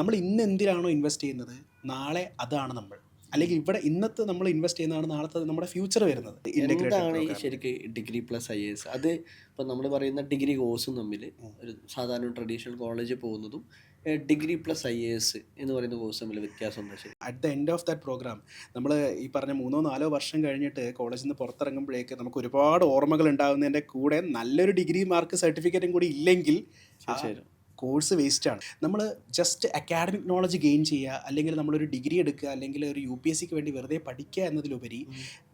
നമ്മൾ ഇന്ന് എന്തിനാണോ ഇൻവെസ്റ്റ് ചെയ്യുന്നത്, നാളെ അതാണ് നമ്മൾ. അല്ലെങ്കിൽ ഇവിടെ ഇന്നത്തെ നമ്മൾ ഇൻവെസ്റ്റ് ചെയ്യുന്നതാണ് നാളത്തെ നമ്മുടെ ഫ്യൂച്ചർ വരുന്നത്. ഇൻ്റഗ്രേറ്റഡ് എന്താണ് ഈ പ്രോഗ്രാം. ശരിക്ക് ഡിഗ്രി പ്ലസ് IAS? അത് ഇപ്പം നമ്മൾ പറയുന്ന ഡിഗ്രി കോഴ്സും തമ്മിൽ ഒരു സാധാരണ ട്രഡീഷണൽ കോളേജിൽ പോകുന്നതും ഡിഗ്രി പ്ലസ് IAS എന്ന് പറയുന്ന കോഴ്സ് തമ്മിൽ വ്യത്യാസം എന്താ ശരി? At the end of that program നമ്മൾ ഈ പറഞ്ഞ 3-4 വർഷം കഴിഞ്ഞിട്ട് കോളേജിൽ നിന്ന് പുറത്തിറങ്ങുമ്പോഴേക്ക് നമുക്ക് ഒരുപാട് ഓർമ്മകൾ ഉണ്ടാകുന്നതിൻ്റെ കൂടെ നല്ലൊരു ഡിഗ്രി മാർക്ക് സർട്ടിഫിക്കറ്റും കൂടി ഇല്ലെങ്കിൽ തീർച്ചയായും. കോഴ്സ് വേസ്റ്റാണ്. നമ്മൾ ജസ്റ്റ് അക്കാഡമിക് നോളജ് ഗെയിൻ ചെയ്യുക, അല്ലെങ്കിൽ നമ്മളൊരു ഡിഗ്രി എടുക്കുക, അല്ലെങ്കിൽ ഒരു UPSCക്ക് വേണ്ടി വെറുതെ പഠിക്കുക എന്നതിലുപരി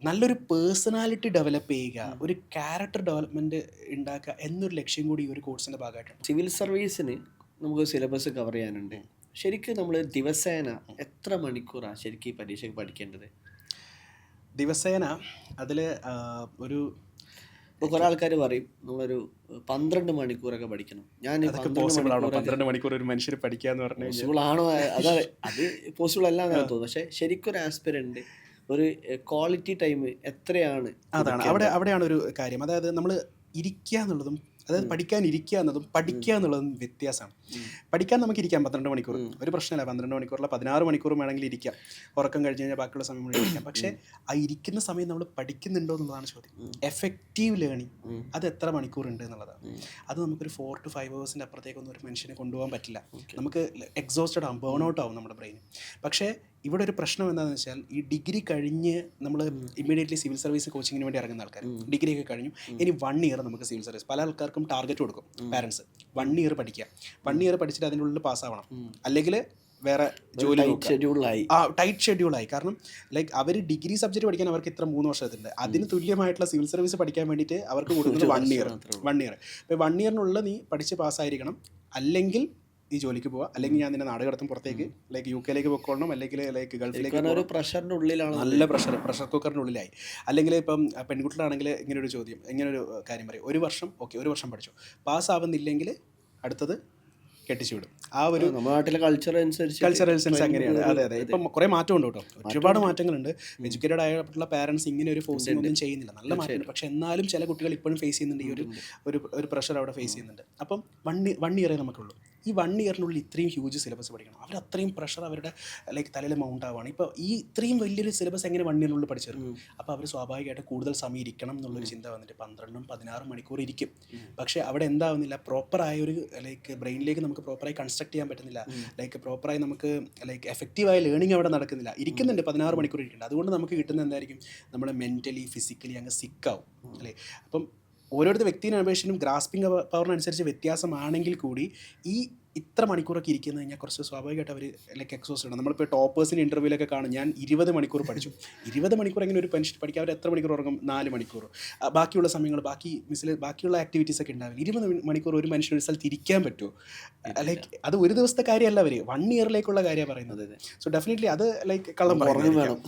നല്ലൊരു പേഴ്സണാലിറ്റി ഡെവലപ്പ് ചെയ്യുക, ഒരു ക്യാരക്ടർ ഡെവലപ്മെൻറ്റ് ഉണ്ടാക്കുക എന്നൊരു ലക്ഷ്യം കൂടി ഈ ഒരു കോഴ്സിൻ്റെ ഭാഗമായിട്ടുണ്ട്. സിവിൽ സർവീസിന് നമുക്ക് സിലബസ് കവർ ചെയ്യാനുണ്ട്. ശരിക്കും നമ്മൾ ദിവസേന എത്ര മണിക്കൂറാണ് ശരിക്കും ഈ പരീക്ഷയ്ക്ക് പഠിക്കേണ്ടത്? ദിവസേന അതിൽ ഒരു ഇപ്പോൾ കുറേ ആൾക്കാർ പറയും നമ്മളൊരു 12 മണിക്കൂറൊക്കെ പഠിക്കണം. ഞാൻ അതൊക്കെ പോസിബിൾ ആണോ? 12 മണിക്കൂർ ഒരു മനുഷ്യർ പഠിക്കുക എന്ന് പറഞ്ഞു കഴിഞ്ഞാൽ പോസിബിൾ ആണോ? അതാണ്, അത് പോസിബിൾ അല്ല എന്നാണ് തോന്നുന്നത്. പക്ഷേ ശരിക്കും ഒരു ആസ്പിരൻ്റ് ഒരു ക്വാളിറ്റി ടൈം എത്രയാണ്? അതാണ് അവിടെയാണ് ഒരു കാര്യം. അതായത് നമ്മൾ ഇരിക്കുക എന്നുള്ളതും, അതായത് പഠിക്കാൻ ഇരിക്കുക എന്നതും പഠിക്കുക എന്നുള്ളതും വ്യത്യാസമാണ്. പഠിക്കാൻ നമുക്ക് ഇരിക്കാം 12 മണിക്കൂർ, ഒരു പ്രശ്നമല്ല. 12 മണിക്കൂറിൽ 16 മണിക്കൂറും വേണമെങ്കിൽ ഇരിക്കാം, ഉറക്കം കഴിഞ്ഞ് കഴിഞ്ഞാൽ ബാക്കിയുള്ള സമയം മുഴുവൻ ഇരിക്കാം. പക്ഷേ ആ ഇരിക്കുന്ന സമയം നമ്മൾ പഠിക്കുന്നുണ്ടോ എന്നുള്ളതാണ് ചോദ്യം. എഫക്റ്റീവ് ലേണിംഗ് അത് എത്ര മണിക്കൂർ ഉണ്ട് എന്നുള്ളതാണ്. അത് നമുക്കൊരു 4 to 5 hours അപ്പുറത്തേക്കൊന്നും ഒരു മനുഷ്യനെ കൊണ്ടുപോകാൻ പറ്റില്ല. നമുക്ക് എക്സോസ്റ്റഡ് ആവും, ബേൺ ഔട്ട് ആവും നമ്മുടെ ബ്രെയിൻ. പക്ഷേ ഇവിടെ ഒരു പ്രശ്നം എന്താണെന്ന് വെച്ചാൽ, ഈ ഡിഗ്രി കഴിഞ്ഞ് നമ്മൾ ഇമ്മീഡിയറ്റ്ലി സിവിൽ സർവീസ് കോച്ചിങ്ങിന് വേണ്ടി ഇറങ്ങുന്ന ആൾക്കാർ, ഡിഗ്രി ഒക്കെ കഴിഞ്ഞു, ഇനി 1 year നമുക്ക് സിവിൽ സർവീസ്, പല ആൾക്കാർക്കും ടാർഗറ്റ് കൊടുക്കും പാരൻസ്. 1 year പഠിക്കുക, 1 year പഠിച്ചിട്ട് അതിൻ്റെ ഉള്ളിൽ പാസ്സാവണം, അല്ലെങ്കിൽ വേറെ ജോലി ഷെഡ്യൂളായി. ടൈറ്റ് ഷെഡ്യൂളായി. കാരണം ലൈക്ക് അവർ ഡിഗ്രി സബ്ജക്റ്റ് പഠിക്കാൻ അവർക്ക് ഇത്ര 3 വർഷത്തിൻ്റെ, അതിന് തുല്യമായിട്ടുള്ള സിവിൽ സർവീസ് പഠിക്കാൻ വേണ്ടിയിട്ട് അവർക്ക് കൊടുക്കുന്നത് 1 year. അപ്പോൾ 1 yearനുള്ള നീ പഠിച്ച് പാസ്സായിരിക്കണം, അല്ലെങ്കിൽ ഈ ജോലിക്ക് പോവുക, അല്ലെങ്കിൽ ഞാൻ നിന്നെ നാട് കടത്തും പുറത്തേക്ക്, ലൈക്ക് UK പോയിക്കൊള്ളണം, അല്ലെങ്കിൽ ലൈക്ക് ഗൾഫിലേക്ക്. ഒരു പ്രഷറിൻ്റെ ഉള്ളിലാണ്, നല്ല പ്രഷർ കുക്കറിൻ്റെ ഉള്ളിലായി. അല്ലെങ്കിൽ ഇപ്പം പെൺകുട്ടികളാണെങ്കിൽ ഇങ്ങനൊരു ചോദ്യം, ഇങ്ങനൊരു കാര്യം പറയും, 1 വർഷം ഓക്കെ, 1 വർഷം പഠിച്ചു, പാസ്സാവുന്നില്ലെങ്കിൽ അടുത്തത് കെട്ടിച്ചു വിടും. ആ ഒരു നമ്മുടെ നാട്ടിലെ കൾച്ചർ അനുസരിച്ച് അങ്ങനെയാണ്. അതെ. ഇപ്പം കുറേ മാറ്റമുണ്ട് കേട്ടോ, ഒരുപാട് മാറ്റങ്ങളുണ്ട്. എഡ്യൂക്കേറ്റഡ് ആയിട്ടുള്ള പാരൻസ് ഇങ്ങനെ ഒരു ഫോഴ്സിംഗ് ഒന്നും ചെയ്യുന്നില്ല, നല്ല മാറ്റമുണ്ട്. പക്ഷെ എന്നാലും ചില കുട്ടികൾ ഇപ്പോഴും ഫേസ് ചെയ്യുന്നുണ്ട് ഈ ഒരു പ്രഷർ അവിടെ ഫേസ് ചെയ്യുന്നുണ്ട്. അപ്പം 1 year നമുക്കുള്ളൂ. ഈ 1 yearനുള്ളിൽ ഇത്രയും ഹ്യൂജ് സിലബസ് പഠിക്കണം. അവർ അത്രയും പ്രഷർ അവരുടെ ലൈക്ക് തലയിൽ മൗണ്ട് ആവുകയാണ്. ഇപ്പോൾ ഈ ഇത്രയും വലിയൊരു സിലബസ് എങ്ങനെ 1 yearനുള്ളിൽ പഠിച്ചെടുക്കും? അപ്പോൾ അവർ സ്വാഭാവികമായിട്ട് കൂടുതൽ സമയം ഇരിക്കണം എന്നുള്ളൊരു ചിന്ത വന്നിട്ട് 12-16 മണിക്കൂർ ഇരിക്കും. പക്ഷേ അവിടെ എന്താവുന്നില്ല, പ്രോപ്പറായ ഒരു ലൈക്ക് ബ്രെയിനിലേക്ക് നമുക്ക് പ്രോപ്പറായി കൺസ്ട്രക്ട് ചെയ്യാൻ പറ്റുന്നില്ല, ലൈക്ക് പ്രോപ്പറായി നമുക്ക് ലൈക്ക് എഫക്റ്റീവായ ലേണിംഗ് അവിടെ നടക്കുന്നില്ല. ഇരിക്കുന്നുണ്ട്, 16 മണിക്കൂർ ഇരിക്കുന്നുണ്ട്. അതുകൊണ്ട് നമുക്ക് കിട്ടുന്ന എന്തായിരിക്കും, നമ്മൾ മെൻ്റലി ഫിസിക്കലി അങ്ങ് സിക്കാവും അല്ലേ. അപ്പം ഓരോരുത്തർ വ്യക്തിയുടെ അപേക്ഷയും ഗ്രാസ്പിംഗ് പവറിനനുസരിച്ച് വ്യത്യാസമാണെങ്കിൽ കൂടി ഈ ഇത്ര മണിക്കൂറൊക്കെ ഇരിക്കുന്നത് കഴിഞ്ഞാൽ കുറച്ച് സ്വാഭാവികമായിട്ട് അവർ ലൈക്ക് എക്സോസ്റ്റ് ആണ്. നമ്മളിപ്പോൾ ടോപ്പേഴ്സിൻ്റെ ഇൻ്റർവ്യൂലൊക്കെ കാണും, ഞാൻ 20 മണിക്കൂർ പഠിച്ചു. 20 മണിക്കൂർ എങ്ങനെ ഒരു മനുഷ്യൻ പഠിക്കുക? അവർ എത്ര മണിക്കൂർ ഉറങ്ങും? 4 മണിക്കൂർ. ബാക്കിയുള്ള സമയങ്ങൾ ബാക്കിയുള്ള ആക്ടിവിറ്റീസൊക്കെ ഉണ്ടാവില്ല. 20 മണിക്കൂർ ഒരു മനുഷ്യൻ ഒരു സ്ഥലത്ത് ഇരിക്കാൻ പറ്റുമോ? ലൈക്ക് അത് ഒരു ദിവസത്തെ കാര്യമല്ല, അവർ 1 yearലേക്കുള്ള കാര്യമാണ് പറയുന്നത്. സോ ഡെഫിനറ്റ്ലി അത് ലൈക്ക് കള്ളം വേണം.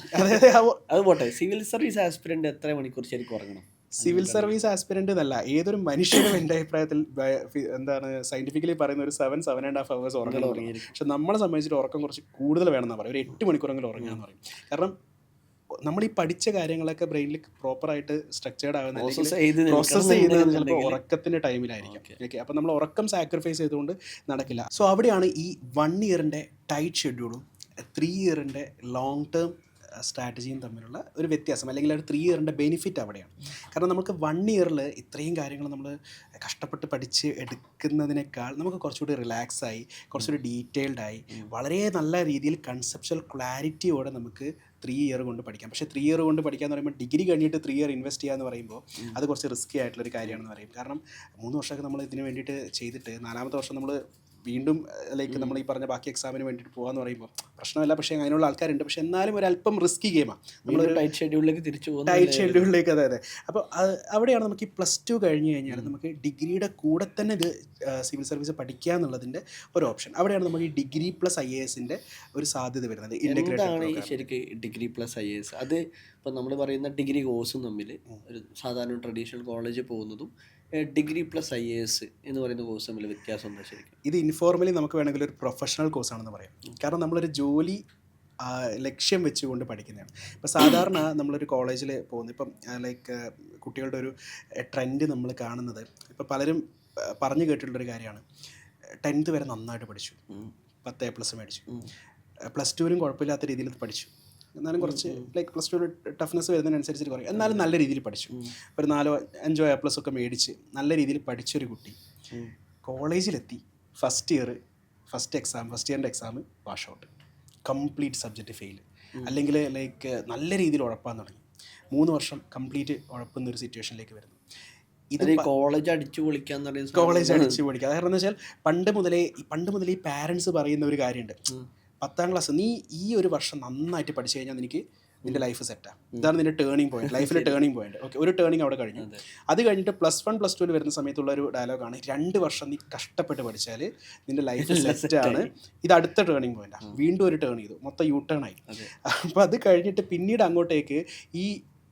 അത് പോട്ടെ, സിവിൽ സർവീസ് ആസ്പിരൻ്റ് എത്ര മണിക്കൂർ ശരിക്കും ഉറങ്ങണം? സിവിൽ സർവീസ് ആസ്പിരൻ്റ് എന്നല്ല, ഏതൊരു മനുഷ്യനും എൻ്റെ അഭിപ്രായത്തിൽ എന്താണ് സയൻറ്റിഫിക്കലി പറയുന്ന ഒരു 7.5 hours ഉറങ്ങണം. പക്ഷെ നമ്മളെ സംബന്ധിച്ചിട്ട് ഉറക്കം കുറച്ച് കൂടുതൽ വേണമെന്നാണ് പറയും. ഒരു 8 മണിക്കൂറെങ്കിലും ഉറങ്ങുകയെന്ന് പറയും. കാരണം നമ്മൾ ഈ പഠിച്ച കാര്യങ്ങളൊക്കെ ബ്രെയിനിൽ പ്രോപ്പറായിട്ട് സ്ട്രക്ചേർഡ് ആകുന്ന, പ്രോസസ്സ് ചെയ്യുന്നത് ചിലപ്പോൾ ഉറക്കത്തിൻ്റെ ടൈമിലായിരിക്കും. ഓക്കെ, അപ്പോൾ നമ്മൾ ഉറക്കം സാക്രിഫൈസ് ചെയ്തുകൊണ്ട് നടക്കില്ല. സോ അവിടെയാണ് ഈ 1 yearൻ്റെ ടൈറ്റ് ഷെഡ്യൂളും 3 yearൻ്റെ ലോങ് ടേം സ്ട്രാറ്റജിയും തമ്മിലുള്ള ഒരു വ്യത്യാസം, അല്ലെങ്കിൽ ഒരു 3 yearൻ്റെ ബെനിഫിറ്റ് അവിടെയാണ്. കാരണം നമുക്ക് 1 yearൽ ഇത്രയും കാര്യങ്ങൾ നമ്മൾ കഷ്ടപ്പെട്ട് പഠിച്ച് എടുക്കുന്നതിനേക്കാൾ നമുക്ക് കുറച്ചുകൂടി റിലാക്സായി, കുറച്ചുകൂടി ഡീറ്റെയിൽഡായി, വളരെ നല്ല രീതിയിൽ കൺസെപ്ച്വൽ ക്ലാരിറ്റിയോടെ നമുക്ക് 3 year കൊണ്ട് പഠിക്കാം. പക്ഷേ 3 year കൊണ്ട് പഠിക്കാന്ന് പറയുമ്പോൾ ഡിഗ്രി കഴിഞ്ഞിട്ട് 3 year ഇൻവെസ്റ്റ് ചെയ്യുക എന്ന് പറയുമ്പോൾ അത് കുറച്ച് റിസ്ക്കി ആയിട്ടുള്ളൊരു കാര്യമാണെന്ന് പറയും. കാരണം 3 വർഷമൊക്കെ നമ്മൾ ഇതിന് വേണ്ടിയിട്ട് ചെയ്തിട്ട് 4ാമത്തെ വർഷം നമ്മൾ വീണ്ടും ലൈക്ക് നമ്മൾ ഈ പറഞ്ഞ ബാക്കി എക്സാമിന് വേണ്ടിയിട്ട് പോകാമെന്ന് പറയുമ്പോൾ പ്രശ്നമല്ല. പക്ഷേ അതിനുള്ള ആൾക്കാരുണ്ട്. പക്ഷേ എന്നാലും ഒരു അല്പം റിസ്കി ഗെയിമാണ്. നമ്മളൊരു ടൈറ്റ് ഷെഡ്യൂളിലേക്ക് തിരിച്ചു പോകും. ടൈറ്റ് ഷെഡ്യൂളിലേക്ക്. അതെ. അപ്പോൾ അവിടെയാണ് നമുക്ക് ഈ +2 കഴിഞ്ഞ് കഴിഞ്ഞാൽ നമുക്ക് ഡിഗ്രിയുടെ കൂടെ തന്നെ ഇത് സിവിൽ സർവീസ് പഠിക്കുക എന്നുള്ളതിൻ്റെ ഒരു ഓപ്ഷൻ. അവിടെയാണ് നമുക്ക് ഈ ഡിഗ്രി പ്ലസ് IASൻ്റെ ഒരു സാധ്യത വരുന്നത്. എന്താണ് ഈ ശരിക്ക് ഡിഗ്രി പ്ലസ് IAS? അത് ഇപ്പം നമ്മൾ പറയുന്ന ഡിഗ്രി കോഴ്സും തമ്മിൽ ഒരു സാധാരണ ട്രഡീഷണൽ കോളേജിൽ പോകുന്നതും ഡിഗ്രി പ്ലസ് IAS എന്ന് പറയുന്ന കോഴ്സ് തമ്മിൽ വ്യത്യാസം എന്താ ശരിക്കും? ഇത് ഇൻഫോർമലി നമുക്ക് വേണമെങ്കിൽ ഒരു പ്രൊഫഷണൽ കോഴ്സാണെന്ന് പറയാം. കാരണം നമ്മളൊരു ജോലി ലക്ഷ്യം വെച്ചുകൊണ്ട് പഠിക്കുന്നതാണ്. ഇപ്പോൾ സാധാരണ നമ്മളൊരു കോളേജിൽ പോകുന്നത്, ഇപ്പം ലൈക്ക് കുട്ടികളുടെ ഒരു ട്രെൻഡ് നമ്മൾ കാണുന്നത്, ഇപ്പോൾ പലരും പറഞ്ഞു കേട്ടിട്ടുള്ളൊരു കാര്യമാണ്, 10th വരെ നന്നായിട്ട് പഠിച്ചു, 10 A+ മേടിച്ചു. +2 കുഴപ്പമില്ലാത്ത രീതിയിൽ പഠിച്ചു. എന്നാലും കുറച്ച് ലൈക്ക് +2 ടഫ്നെസ് വരുന്നതിനനുസരിച്ച് കുറയും, എന്നാലും നല്ല രീതിയിൽ പഠിച്ചു. ഒരു 4-5 A+ ഒക്കെ മേടിച്ച് നല്ല രീതിയിൽ പഠിച്ചൊരു കുട്ടി കോളേജിലെത്തി. ഫസ്റ്റ് ഇയറിൻ്റെ exam wash out, complete subject fail, അല്ലെങ്കിൽ ലൈക്ക് നല്ല രീതിയിൽ ഉഴപ്പാൻ തുടങ്ങി. 3 വർഷം കംപ്ലീറ്റ് ഉഴപ്പുന്നൊരു സിറ്റുവേഷനിലേക്ക് വരുന്നു. ഇത് കോളേജ് അടിച്ചു പൊളിക്കാൻ കോളേജ് അടിച്ചു പൊളിക്കുക. കാരണം എന്താ വെച്ചാൽ പണ്ട് മുതലേ ഈ പാരൻസ് പറയുന്ന ഒരു കാര്യമുണ്ട്, 10ാം ക്ലാസ് നീ ഈ ഒരു വർഷം നന്നായിട്ട് പഠിച്ചു കഴിഞ്ഞാൽ നിന്റെ ലൈഫ് സെറ്റാണ്, ഇതാണ് നിന്റെ ടേണിംഗ് പോയിന്റ്, ലൈഫിലെ ടേണിംഗ് പോയിന്റ്. ഓക്കെ, ഒരു ടേണിംഗ് അവിടെ കഴിഞ്ഞു. അത് കഴിഞ്ഞിട്ട് +1 +2 വരുന്ന സമയത്തുള്ള ഒരു ഡയലോഗാണ്, 2 വർഷം നീ കഷ്ടപ്പെട്ട് പഠിച്ചാൽ നിന്റെ ലൈഫ് സെറ്റാണ്, ഇത് അടുത്ത ടേണിംഗ് പോയിന്റാണ്. വീണ്ടും ഒരു ടേൺ ചെയ്തു, മൊത്തം U-turn ആയി. അപ്പോൾ അത് കഴിഞ്ഞിട്ട് പിന്നീട് അങ്ങോട്ടേക്ക്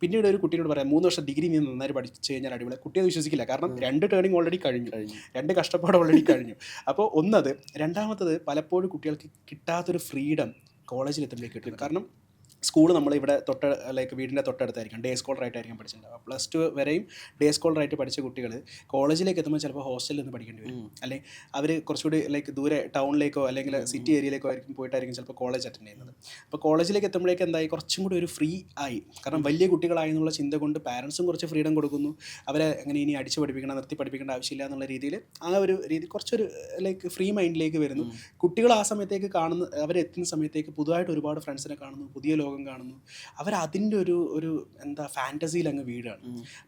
പിന്നീട് ഒരു കുട്ടീനോട് പറയാം 3 വർഷം ഡിഗ്രി നീ നന്നായി പഠിച്ചു കഴിഞ്ഞാൽ അടിപൊളി, കുട്ടി അത് വിശ്വസിക്കില്ല. കാരണം 2 ടേണിംഗ് ഓൾറെഡി കഴിഞ്ഞു, 2 കഷ്ടപ്പാട് ഓൾറെഡി കഴിഞ്ഞു. അപ്പോൾ ഒന്നത്. രണ്ടാമത്തത്, പലപ്പോഴും കുട്ടികൾക്ക് കിട്ടാത്തൊരു ഫ്രീഡം കോളേജിലെത്തുമ്പോഴേക്ക് കിട്ടുന്നത്. കാരണം സ്കൂൾ നമ്മളിവിടെ ലൈക്ക് വീടിൻ്റെ തൊട്ടടുത്തായിരിക്കും, ഡേ സ്കോളറായിട്ടായിരിക്കും പഠിച്ചിട്ടുണ്ടാവും. +2 വരെയും ഡേ സ്കോളറായിട്ട് പഠിച്ച കുട്ടികൾ കോളേജിലേക്ക് എത്തുമ്പോൾ ചിലപ്പോൾ ഹോസ്റ്റലിൽ നിന്ന് പഠിക്കേണ്ടി വരും, അല്ലെങ്കിൽ അവർ കുറച്ചുകൂടി ലൈക്ക് ദൂരെ ടൗണിലേക്കോ അല്ലെങ്കിൽ സിറ്റി ഏരിയയിലേക്കോ പോയിട്ടായിരിക്കും ചിലപ്പോൾ കോളേജ് അറ്റൻഡ് ചെയ്യുന്നത്. അപ്പോൾ കോളേജിലേക്ക് എത്തുമ്പോഴേക്ക് എന്തായി, കുറച്ചും കൂടി ഒരു ഫ്രീ ആയി. കാരണം വലിയ കുട്ടികളായി എന്നുള്ള ചിന്ത കൊണ്ട് പാരൻസും കുറച്ച് ഫ്രീഡം കൊടുക്കുന്നു. അവരെ അങ്ങനെ ഇനി അടിച്ച് പഠിപ്പിക്കണം, നിർത്തി പഠിപ്പിക്കേണ്ട ആവശ്യമില്ല എന്നുള്ള രീതിയിൽ ആ ഒരു രീതി കുറച്ചൊരു ലൈക്ക് ഫ്രീ മൈൻഡിലേക്ക് വരുന്നു. കുട്ടികൾ ആ സമയത്തേക്ക് അവരെത്തുന്ന സമയത്തേക്ക് പുതുതായിട്ട് ഒരുപാട് ഫ്രണ്ട്സിനെ കാണുന്നു, പുതിയ ലോകം കാണുന്നു. അവരതിൻ്റെ ഒരു എന്താ ഫാൻറ്റസിയിൽ അങ്ങ് വീഴാണ്.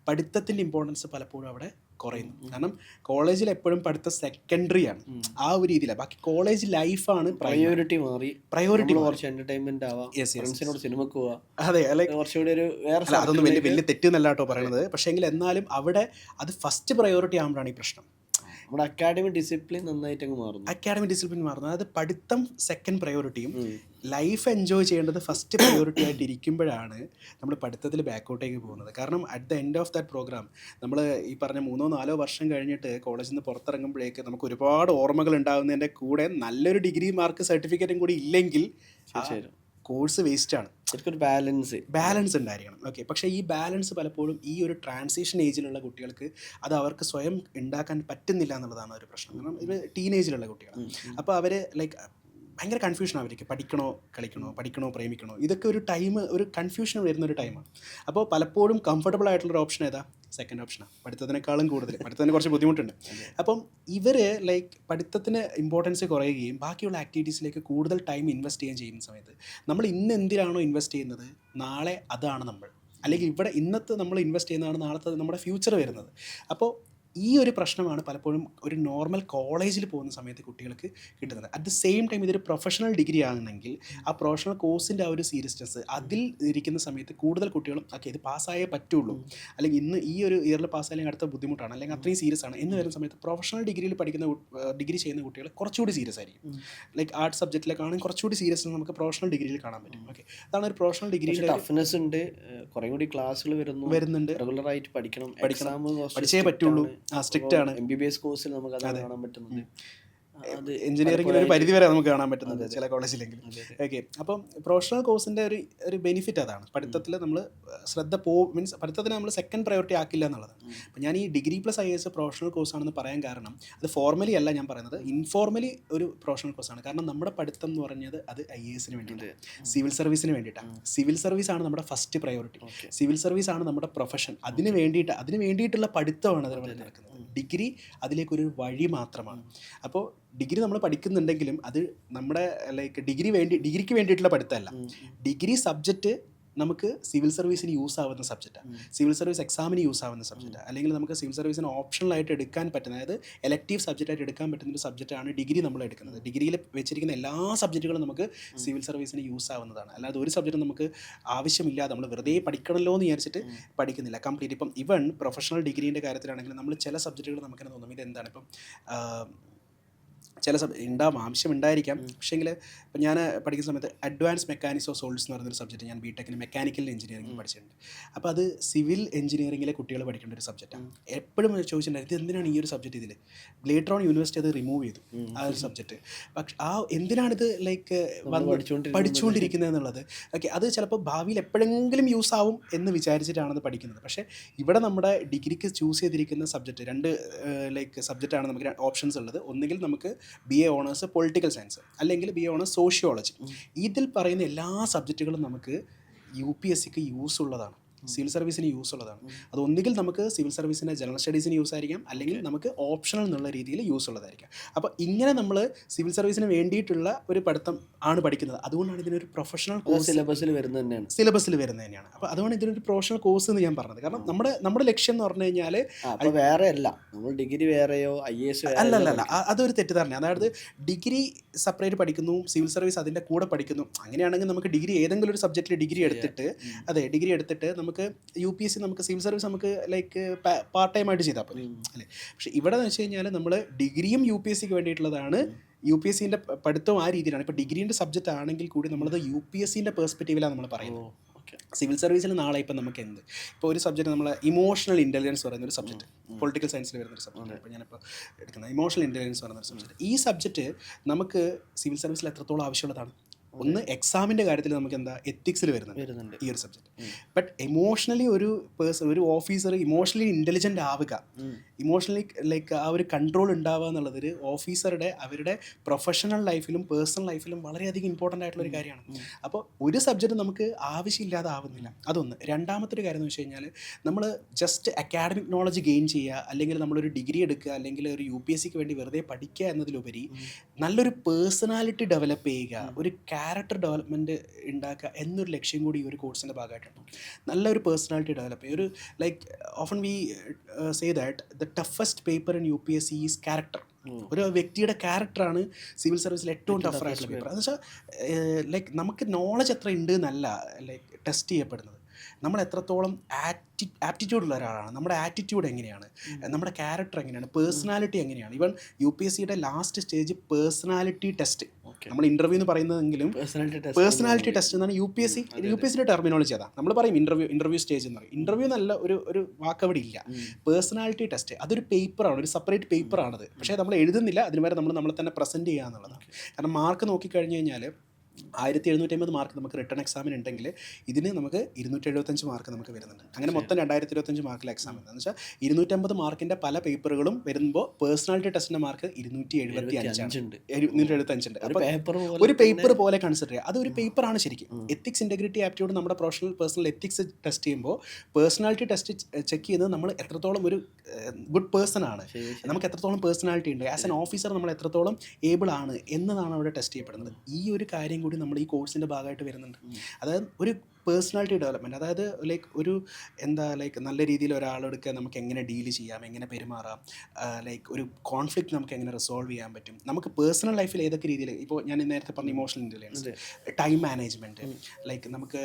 പഠിത്തത്തിൻ്റെ ഇമ്പോർട്ടൻസ് പലപ്പോഴും അവിടെ കുറയുന്നു. കാരണം കോളേജിൽ എപ്പോഴും പഠിത്തം സെക്കൻഡറി ആണ്, ആ ഒരു രീതിയിലാണ്. ബാക്കി കോളേജ് ലൈഫാണ് പ്രയോറിറ്റി മാറി. കുറച്ച് എന്റർടൈൻമെന്റ് ആവാം, സിനിമക്ക് പോവാം. അതെ, കുറച്ചുകൂടി ഒരു അതൊന്നും വലിയ തെറ്റെന്നല്ല കേട്ടോ പറയണത്. പക്ഷേ എങ്കിൽ എന്നാലും അവിടെ അത് ഫസ്റ്റ് പ്രയോറിറ്റി ആകുമ്പോഴാണ് ഈ പ്രശ്നം. നമ്മുടെ അക്കാഡമിക് ഡിസിപ്ലിൻ നന്നായിട്ട് അങ്ങ് മാറുന്നു. അതായത് പഠിത്തം സെക്കൻഡ് പ്രയോറിറ്റിയും ലൈഫ് എൻജോയ് ചെയ്യേണ്ടത് ഫസ്റ്റ് പ്രയോറിറ്റി ആയിട്ട് ഇരിക്കുമ്പോഴാണ് നമ്മൾ പഠിത്തത്തിൽ ബാക്കോട്ടേക്ക് പോകുന്നത്. കാരണം at the end of that program നമ്മൾ ഈ പറഞ്ഞ 3-4 വർഷം കഴിഞ്ഞിട്ട് കോളേജിൽ നിന്ന് പുറത്തിറങ്ങുമ്പോഴേക്ക് നമുക്ക് ഒരുപാട് ഓർമ്മകൾ ഉണ്ടാകുന്നതിൻ്റെ കൂടെ നല്ലൊരു ഡിഗ്രി മാർക്ക് സർട്ടിഫിക്കറ്റും കൂടി ഇല്ലെങ്കിൽ കോഴ്സ് വേസ്റ്റാണ്. ബാലൻസ് ഉണ്ടായിരിക്കണം. ഓക്കെ, പക്ഷേ ഈ ബാലൻസ് പലപ്പോഴും ഈ ഒരു ട്രാൻസിഷൻ ഏജിലുള്ള കുട്ടികൾക്ക് അത് അവർക്ക് സ്വയം ഉണ്ടാക്കാൻ പറ്റുന്നില്ല എന്നുള്ളതാണ് ഒരു പ്രശ്നം. കാരണം ഇത് ടീനേജിലുള്ള കുട്ടികളാണ്. അപ്പോൾ അവർ ലൈക്ക് ഭയങ്കര കൺഫ്യൂഷൻ അവർക്ക്, പഠിക്കണോ പ്രേമിക്കണോ, ഇതൊക്കെ ഒരു കൺഫ്യൂഷൻ വരുന്നൊരു ടൈമാണ്. അപ്പോൾ പലപ്പോഴും കംഫർട്ടബിൾ ആയിട്ടുള്ളൊരു ഓപ്ഷൻ ഏതാ? സെക്കൻഡ് ഓപ്ഷനാണ്. പഠിത്തത്തിനേക്കാളും കൂടുതൽ, പഠിത്തത്തിന് കുറച്ച് ബുദ്ധിമുട്ടുണ്ട്. അപ്പം ഇവർ ലൈക്ക് പഠിത്തത്തിന് ഇമ്പോർട്ടൻസ് കുറയുകയും ബാക്കിയുള്ള ആക്ടിവിറ്റീസിലേക്ക് കൂടുതൽ ടൈം ഇൻവെസ്റ്റ് ചെയ്യുന്ന സമയത്ത് നമ്മൾ ഇന്ന് എന്തിനാണോ ഇൻവെസ്റ്റ് ചെയ്യുന്നത്, നാളെ അതാണ് നമ്മൾ, അല്ലെങ്കിൽ ഇന്നത്തെ നമ്മൾ ഇൻവെസ്റ്റ് ചെയ്യുന്നതാണ് നാളത്തെ നമ്മുടെ ഫ്യൂച്ചർ വരുന്നത്. അപ്പോൾ ഈ ഒരു പ്രശ്നമാണ് പലപ്പോഴും ഒരു നോർമൽ കോളേജിൽ പോകുന്ന സമയത്ത് കുട്ടികൾക്ക് കിട്ടുന്നത്. അറ്റ് ദ സെയിം ടൈം ഇതൊരു പ്രൊഫഷണൽ ഡിഗ്രി ആണെങ്കിൽ ആ പ്രൊഫഷണൽ കോഴ്സിൻ്റെ ആ ഒരു സീരിയസ്നെസ് അതിൽ ഇരിക്കുന്ന സമയത്ത് കൂടുതൽ കുട്ടികളും ഓക്കെ ഇത് പാസ്സായേ പറ്റുള്ളൂ, അല്ലെങ്കിൽ ഇന്ന് ഈ ഒരു ഇയറിൽ പാസ്സായാലും അടുത്ത ബുദ്ധിമുട്ടാണ്, അല്ലെങ്കിൽ അത്രയും സീരിയസ് ആണ് എന്ന് വരുന്ന സമയത്ത് പ്രൊഫഷണൽ ഡിഗ്രി ചെയ്യുന്ന കുട്ടികൾ കുറച്ചുകൂടി സീരിയസ് ആയിരിക്കും. ലൈക്ക് ആർട്സ് സബ്ജക്റ്റിലേക്കാണെങ്കിൽ കുറച്ചുകൂടി സീരിയസ് നമുക്ക് പ്രൊഫഷണൽ ഡിഗ്രിയിൽ കാണാൻ പറ്റും. ഓക്കെ, അതാണ് ഒരു പ്രൊഫഷണൽ ഡിഗ്രിയുടെ ടഫ്നെസ് ഉണ്ട്. കുറേ കൂടി ക്ലാസ്സുകൾ വരുന്നുണ്ട്, റെഗുലറായിട്ട് പഠിക്കണം, പഠിച്ചേ പറ്റുള്ളൂ. സ്ട്രിക്റ്റ് ആണ്. MBBS കോഴ്സിൽ നമുക്ക് അത് കാണാൻ പറ്റുന്നത്. എഞ്ചിനീയറിംഗിൽ ഒരു പരിധി വരെ നമുക്ക് കാണാൻ പറ്റുന്നത് ചില കോളേജിലെങ്കിലും. ഓക്കെ, അപ്പം പ്രൊഫഷണൽ കോഴ്സിൻ്റെ ഒരു ബെനിഫിറ്റ് അതാണ്. പഠിത്തത്തിൽ നമ്മൾ മീൻസ് പഠിത്തത്തിന് നമ്മൾ സെക്കൻഡ് പ്രയോറിറ്റി ആക്കില്ല എന്നുള്ളതാണ്. അപ്പം ഞാൻ ഈ ഡിഗ്രി+IAS പ്രൊഫഷണൽ കോഴ്സാണെന്ന് പറയാൻ കാരണം അത് ഫോർമലി അല്ല ഞാൻ പറയുന്നത്, ഇൻഫോർമലി ഒരു പ്രൊഫഷണൽ കോഴ്സാണ്. കാരണം നമ്മുടെ പഠിത്തം എന്ന് പറഞ്ഞത് അത് IASന് വേണ്ടിയിട്ട്, സിവിൽ സർവീസിന് വേണ്ടിയിട്ടാണ്. സിവിൽ സർവീസാണ് നമ്മുടെ ഫസ്റ്റ് പ്രയോറിറ്റി, സിവിൽ സർവീസാണ് നമ്മുടെ പ്രൊഫഷൻ. അതിന് വേണ്ടിയിട്ടുള്ള പഠിത്തമാണ് അതിൽ നടക്കുന്നത്. ഡിഗ്രി അതിലേക്കൊരു വഴി മാത്രമാണ്. അപ്പോൾ ഡിഗ്രി നമ്മൾ പഠിക്കുന്നുണ്ടെങ്കിലും അത് നമ്മുടെ ലൈക്ക് ഡിഗ്രിക്ക് വേണ്ടിയിട്ടുള്ള പഠിത്തമല്ല. ഡിഗ്രി സബ്ജക്റ്റ് നമുക്ക് സിവിൽ സർവീസിന് യൂസ് ആവുന്ന സബ്ജക്റ്റാണ്, സിവിൽ സർവീസ് എക്സാമിന് യൂസ് ആവുന്ന സബ്ജക്റ്റാണ്, അല്ലെങ്കിൽ നമുക്ക് സിവിൽ സർവീസിന് ഓപ്ഷണലായിട്ട് എടുക്കാൻ പറ്റുന്ന, അതായത് എലക്റ്റീവ് സബ്ജക്റ്റായിട്ട് എടുക്കാൻ പറ്റുന്ന ഒരു സബ്ജക്റ്റാണ് ഡിഗ്രി നമ്മൾ എടുക്കുന്നത്. ഡിഗ്രിയിൽ വെച്ചിരിക്കുന്ന എല്ലാ സബ്ജക്റ്റുകളും നമുക്ക് സിവിൽ സർവീസിന് യൂസ് ആവുന്നതാണ്. അല്ലാതെ ഒരു സബ്ജക്റ്റ് നമുക്ക് ആവശ്യമില്ലാതെ നമ്മൾ വെറുതെ പഠിക്കണമല്ലോ എന്ന് വിചാരിച്ചിട്ട് പഠിക്കുന്നില്ല കംപ്ലീറ്റ്. ഇപ്പം ഈവൻ പ്രൊഫഷണൽ ഡിഗ്രീൻ്റെ കാര്യത്തിലാണെങ്കിൽ നമ്മൾ ചില സബ്ജക്റ്റുകൾ നമുക്കെന്നെ തോന്നും ഇതെന്താണ്, ഇപ്പം ചില ആവശ്യം ഉണ്ടായിരിക്കാം. പക്ഷേങ്കിൽ ഇപ്പം ഞാൻ പഠിക്കുന്ന സമയത്ത് അഡ്വാൻസ് മെക്കാനിക്സ് ഓഫ് സോളിഡ്സ് എന്ന് പറയുന്നൊരു സബ്ജക്റ്റ് ഞാൻ ബിടെക്കിന് മെക്കാനിക്കൽ എഞ്ചിനീയറിംഗ് പഠിച്ചിട്ടുണ്ട്. അപ്പോൾ അത് സിവിൽ എഞ്ചിനീയറിംഗിലെ കുട്ടികൾ പഠിക്കേണ്ട ഒരു സബ്ജക്റ്റാണ്. എപ്പോഴും ചോദിച്ചിട്ടുണ്ടായിരുന്നു ഇത് എന്തിനാണ് ഈ ഒരു സബ്ജക്റ്റ് ഇതിൽ. ലേറ്റർ ഓൺ യൂണിവേഴ്സിറ്റി അത് റിമൂവ് ചെയ്തു ആ ഒരു സബ്ജക്റ്റ്. പക്ഷെ എന്തിനാണിത് ലൈക്ക് പഠിച്ചുകൊണ്ടിരിക്കുന്നത് എന്നുള്ളത്. ഓക്കെ, അത് ചിലപ്പോൾ ഭാവിയിൽ എപ്പോഴെങ്കിലും യൂസ് ആവും എന്ന് വിചാരിച്ചിട്ടാണത് പഠിക്കുന്നത്. പക്ഷേ ഇവിടെ നമ്മുടെ ഡിഗ്രിക്ക് ചൂസ് ചെയ്തിരിക്കുന്ന സബ്ജക്റ്റ് രണ്ട് ലൈക്ക് സബ്ജക്റ്റാണ് നമുക്ക് ഓപ്ഷൻസ് ഉള്ളത്. ഒന്നുകിൽ നമുക്ക് BA ഓണേഴ്സ് പൊളിറ്റിക്കൽ സയൻസ്, അല്ലെങ്കിൽ BA ഓണേഴ്സ് സോഷ്യോളജി. ഇതിൽ പറയുന്ന എല്ലാ സബ്ജക്റ്റുകളും നമുക്ക് UPSCക്ക് യൂസ് ഉള്ളതാണ്, സിവിൽ സർവീസിന് യൂസ് ഉള്ളതാണ്. അത് ഒന്നുകിൽ നമുക്ക് സിവിൽ സർവീസിൻ്റെ ജനറൽ സ്റ്റഡീസിന് യൂസ് ആയിരിക്കാം, അല്ലെങ്കിൽ നമുക്ക് ഓപ്ഷണൽ എന്നുള്ള രീതിയിൽ യൂസ് ഉള്ളതായിരിക്കാം. അപ്പോൾ ഇങ്ങനെ നമ്മൾ സിവിൽ സർവീസിന് വേണ്ടിയിട്ടുള്ള ഒരു പഠിത്തം ആണ് പഠിക്കുന്നത്. അതുകൊണ്ടാണ് ഇതിനൊരു പ്രൊഫഷണൽ കോഴ്സ് സിലബസിൽ വരുന്നത് തന്നെയാണ്. സിലബസിൽ വരുന്നത് തന്നെയാണ്. അപ്പോൾ അതുകൊണ്ട് ഇതിനൊരു പ്രൊഫഷണൽ കോഴ്സ് എന്ന് ഞാൻ പറഞ്ഞത്. കാരണം നമ്മുടെ ലക്ഷ്യം എന്ന് പറഞ്ഞു കഴിഞ്ഞാൽ വേറെ അല്ല, നമ്മൾ ഡിഗ്രി വേറെയോ IAS അല്ലല്ല, അതൊരു തെറ്റിദ്ധാരണ. അതായത് ഡിഗ്രി സെപ്പറേറ്റ് പഠിക്കുന്നു, സിവിൽ സർവീസ് അതിൻ്റെ കൂടെ പഠിക്കുന്നു. അങ്ങനെയാണെങ്കിൽ നമുക്ക് ഡിഗ്രി ഏതെങ്കിലും ഒരു സബ്ജക്റ്റിൽ ഡിഗ്രി എടുത്തിട്ട് നമുക്ക് UPSC നമുക്ക് സിവിൽ സർവീസ് നമുക്ക് ലൈക്ക് പാർട്ട് ടൈം ആയിട്ട് ചെയ്താൽ പോലും അല്ലേ. പക്ഷേ ഇവിടെ എന്ന് വെച്ച് കഴിഞ്ഞാൽ നമ്മൾ ഡിഗ്രിയും UPSCക്ക് വേണ്ടിയിട്ടുള്ളതാണ്. UPSCൻ്റെ പഠിത്തവും ആ രീതിയിലാണ്. ഇപ്പോൾ ഡിഗ്രീൻ്റെ സബ്ജക്റ്റ് ആണെങ്കിൽ കൂടി നമ്മളത് UPSCൻ്റെ പെർസ്പെക്റ്റീവിലാണ് നമ്മൾ പറയുന്നത്. സിവിൽ സർവീസിൽ നാളെ ഇപ്പം നമുക്ക് ഇപ്പോൾ ഒരു സബ്ജക്റ്റ് നമ്മൾ ഇമോഷണൽ ഇൻ്റലിജൻസ് പറയുന്ന ഒരു സബ്ജക്റ്റ്, പൊളിറ്റിക്കൽ സയൻസിൽ വരുന്നൊരു സബ്ജക്റ്റ്. ഇപ്പോൾ ഞാനിപ്പോൾ എടുക്കുന്നത് ഇമോഷണൽ ഇൻ്റലിജൻസ് പറയുന്ന ഒരു സബ്ജക്റ്റ്. ഈ സബ്ജക്റ്റ് നമുക്ക് സിവിൽ സർവീസിൽ എത്രത്തോളം ആവശ്യമുള്ളതാണ്? ഒന്ന്, എക്സാമിൻ്റെ കാര്യത്തിൽ നമുക്ക് എന്താ എത്തിക്സിൽ വരുന്നുണ്ട് ഈ ഒരു സബ്ജക്റ്റ്. ബട്ട് ഇമോഷണലി ഒരു ഓഫീസർ ഇമോഷണലി ഇൻ്റലിജൻ്റ് ആവുക, ഇമോഷണലി ലൈക്ക് ആ ഒരു കൺട്രോൾ ഉണ്ടാവുക എന്നുള്ളത് ഓഫീസറുടെ അവരുടെ പ്രൊഫഷണൽ ലൈഫിലും പേഴ്സണൽ ലൈഫിലും വളരെയധികം ഇമ്പോർട്ടൻ്റ് ആയിട്ടുള്ളൊരു കാര്യമാണ്. അപ്പോൾ ഒരു സബ്ജക്റ്റ് നമുക്ക് ആവശ്യമില്ലാതെ ആവുന്നില്ല. അതൊന്ന്. രണ്ടാമത്തെ ഒരു കാര്യം എന്ന് വെച്ച് കഴിഞ്ഞാൽ നമ്മൾ ജസ്റ്റ് അക്കാഡമിക് നോളജ് ഗെയിൻ ചെയ്യുക, അല്ലെങ്കിൽ നമ്മളൊരു ഡിഗ്രി എടുക്കുക, അല്ലെങ്കിൽ ഒരു UPSCക്ക് വേണ്ടി വെറുതെ പഠിക്കുക എന്നതിലുപരി നല്ലൊരു പേഴ്സണാലിറ്റി ഡെവലപ്പ് ചെയ്യുക, ഒരു ക്യാരക്ടർ ഡെവലപ്മെൻറ്റ് ഉണ്ടാക്കുക എന്നൊരു ലക്ഷ്യം കൂടി ഈ ഒരു കോഴ്സിൻ്റെ ഭാഗമായിട്ടുണ്ട്. നല്ലൊരു പേഴ്സണാലിറ്റി ഡെവലപ്പ് ചെയ്യുക. ഒരു like often we say that the toughest paper in UPSC is character. ഒരു വ്യക്തിയുടെ ക്യാരക്ടറാണ് സിവിൽ സർവീസിൽ ഏറ്റവും ടഫറായിട്ടുള്ള പേപ്പർ. എന്ന് വെച്ചാൽ ലൈക്ക് നമുക്ക് നോളജ് എത്ര ഉണ്ട് എന്നല്ല ലൈക്ക് ടെസ്റ്റ് ചെയ്യപ്പെടുന്നത്, നമ്മൾ എത്രത്തോളം ആപ്റ്റിറ്റ്യൂഡ് ഉള്ള ഒരാളാണ്, നമ്മുടെ ആറ്റിറ്റ്യൂഡ് എങ്ങനെയാണ്, നമ്മുടെ ക്യാരക്ടർ എങ്ങനെയാണ്, പേഴ്സണാലിറ്റി എങ്ങനെയാണ്. ഈവൻ UPSCയുടെ ലാസ്റ്റ് സ്റ്റേജ് പേഴ്സണാലിറ്റി ടെസ്റ്റ്, നമ്മൾ ഇൻ്റർവ്യൂ എന്ന് പറയുന്നതെങ്കിലും പേഴ്സണാലിറ്റി ടെസ്റ്റ് എന്നാണ് UPSCയുടെ ടെർമിനോളജി. അതാണ് നമ്മൾ പറയും ഇൻ്റർവ്യൂ സ്റ്റേജ് എന്ന് പറയും. ഇൻ്റർവ്യൂ എന്നല്ല ഒരു വാക്കവിടെ ഇല്ല. പേഴ്സണാലിറ്റി ടെസ്റ്റ് അതൊരു പേപ്പറാണ്, ഒരു സെപ്പറേറ്റ് പേപ്പറാണത്. പക്ഷേ നമ്മൾ എഴുതുന്നില്ല, അതിന് വരെ നമ്മളെ തന്നെ പ്രസൻറ്റ് ചെയ്യുക എന്നുള്ളതാണ്. കാരണം മാർക്ക് നോക്കിക്കഴിഞ്ഞ് കഴിഞ്ഞാൽ 1750 മാർക്ക് നമുക്ക് റിട്ടേൺ എക്സാമിന് ഉണ്ടെങ്കിൽ ഇതിന് നമുക്ക് 275 മാർക്ക് നമുക്ക് വരുന്നുണ്ട്. അങ്ങനെ മൊത്തം 2025 മാർക്കിലെ എക്സാം എന്ന് വെച്ചാൽ 250 മാർക്കിൻ്റെ പല പേപ്പറുകളും വരുമ്പോൾ പേഴ്സണാലിറ്റി ടെസ്റ്റിൻ്റെ മാർക്ക് 275 ഉണ്ട്. അപ്പോൾ ഒരു പേപ്പർ പോലെ കൺസിഡർ ചെയ്യുക. അതൊരു പേപ്പറാണ് ശരിക്കും. എത്തിക്സ്, ഇൻറ്റഗ്രിറ്റി, ആപ്റ്റിറ്റ്യൂഡ്, നമ്മുടെ പേഴ്സണൽ എത്തിക്സ് ടെസ്റ്റ് ചെയ്യുമ്പോൾ പേഴ്സണാലിറ്റി ടെസ്റ്റ് ചെക്ക് ചെയ്യുന്നത് നമ്മൾ എത്രത്തോളം ഒരു ഗുഡ് പേഴ്സൺ ആണ്, നമുക്ക് എത്രത്തോളം പേഴ്സണാലിറ്റി ഉണ്ട്, ആസ് എൻ ഓഫീസർ നമ്മൾ എത്രത്തോളം ഏബിൾ ആണ് എന്നതാണ് അവിടെ ടെസ്റ്റ് ചെയ്യപ്പെടുന്നത്. ഈ ഒരു കാര്യം കൂടി നമ്മൾ ഈ കോഴ്സിൻ്റെ ഭാഗമായിട്ട് വരുന്നുണ്ട്. അതായത് ഒരു പേഴ്സണാലിറ്റി ഡെവലപ്മെൻറ്റ്, അതായത് ലൈക്ക് നല്ല രീതിയിൽ ഒരാളെടുക്കുക നമുക്ക് എങ്ങനെ ഡീല് ചെയ്യാം, എങ്ങനെ പെരുമാറാം, ലൈക്ക് ഒരു കോൺഫ്ലിക്റ്റ് നമുക്ക് എങ്ങനെ റിസോൾവ് ചെയ്യാൻ പറ്റും, നമുക്ക് പേഴ്സണൽ ലൈഫിൽ ഏതൊക്കെ രീതിയിൽ, ഇപ്പോൾ ഞാൻ നേരത്തെ പറഞ്ഞ emotional intelligence, time management, like നമുക്ക്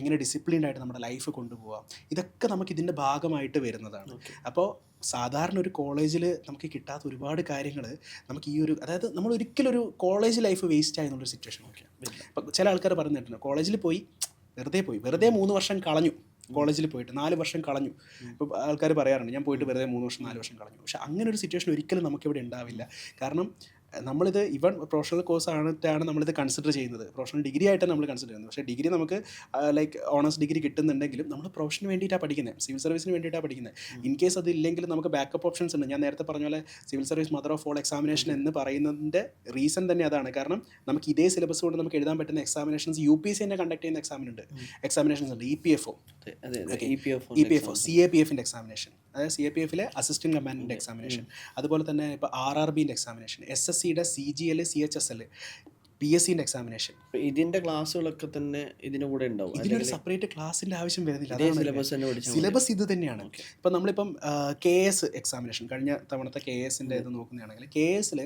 എങ്ങനെ ഡിസിപ്ലിൻഡ് ആയിട്ട് നമ്മുടെ ലൈഫ് കൊണ്ടുപോകാം, ഇതൊക്കെ നമുക്ക് ഇതിൻ്റെ ഭാഗമായിട്ട് വരുന്നതാണ്. അപ്പോൾ സാധാരണ ഒരു കോളേജിൽ നമുക്ക് കിട്ടാത്ത ഒരുപാട് കാര്യങ്ങൾ നമുക്ക് ഈ ഒരു, അതായത് നമ്മൾ ഒരിക്കലും ഒരു കോളേജ് ലൈഫ് വേസ്റ്റ് ആയെന്നുള്ളൊരു സിറ്റുവേഷൻ നോക്കിയാൽ. ഇപ്പം ചില ആൾക്കാർ പറഞ്ഞിട്ടുണ്ട് കോളേജിൽ പോയി വെറുതെ 3 വർഷം കളഞ്ഞു, കോളേജിൽ പോയിട്ട് 4 വർഷം കളഞ്ഞു. ഇപ്പോൾ ആൾക്കാർ പറയാറുണ്ട് ഞാൻ പോയിട്ട് വെറുതെ 3 വർഷം 4 വർഷം കളഞ്ഞു. പക്ഷേ അങ്ങനെ ഒരു സിറ്റുവേഷൻ ഒരിക്കലും നമുക്കിവിടെ ഉണ്ടാവില്ല. കാരണം നമ്മളിത് ഇവൺ പ്രൊഫഷണൽ കോഴ്സ് ആയിട്ടാണ് നമ്മളിത് കൺസിഡർ ചെയ്യുന്നത്, പ്രൊഫഷണൽ ഡിഗ്രി ആയിട്ടാണ് നമ്മൾ കൺസിഡർ ചെയ്യുന്നത്. പക്ഷേ ഡിഗ്രി നമുക്ക് ലൈക്ക് ഓണേഴ്സ് ഡിഗ്രി കിട്ടുന്നുണ്ടെങ്കിലും നമ്മൾ പ്രൊഫഷന് വേണ്ടിയിട്ടാണ് പഠിക്കുന്നത്, സിവിൽ സർവീസിന് വേണ്ടിയിട്ടാണ് പഠിക്കുന്നത്. ഇൻ കേസ് അതില്ലെങ്കിൽ നമുക്ക് ബാക്കപ്പ് ഓപ്ഷൻസ് ഉണ്ട്. ഞാൻ നേരത്തെ പറഞ്ഞ പോലെ civil service mother of all examination എന്ന് പറയുന്നതിൻ്റെ റീസൺ തന്നെ അതാണ്. കാരണം നമുക്ക് ഇതേ സിലബസ് കൊണ്ട് നമുക്ക് എഴുതാൻ പറ്റുന്ന എക്സാമിനേഷൻസ് UPSC തന്നെ കണ്ടക്ട് ചെയ്യുന്ന എക്സാമിനേഷൻസ് ഉണ്ട്. EPFO, CAPFൻ്റെ എക്സാമിനേഷൻ, അതായത് CAPFലെ അസിസ്റ്റൻറ്റ് കമാൻഡൻ്റ് എക്സാമിനേഷൻ, അതുപോലെ തന്നെ ഇപ്പോൾ RRBൻ്റെ എക്സാമിനേഷൻ, SSCയുടെ CGL, CHSL, PSCൻ്റെ എക്സാമിനേഷൻ. ഇതിൻ്റെ ക്ലാസ്സുകളൊക്കെ തന്നെ ഇതിന് കൂടെ ഉണ്ടാവും. ഇതിനൊരു സെപ്പറേറ്റ് ക്ലാസ്സിൻ്റെ ആവശ്യം വരുന്നില്ല, സിലബസ് ഇത് തന്നെയാണ്. ഇപ്പം നമ്മളിപ്പം KS എക്സാമിനേഷൻ, കഴിഞ്ഞ തവണത്തെ KSൻ്റെ ഇത് നോക്കുകയാണെങ്കിൽ KSൽ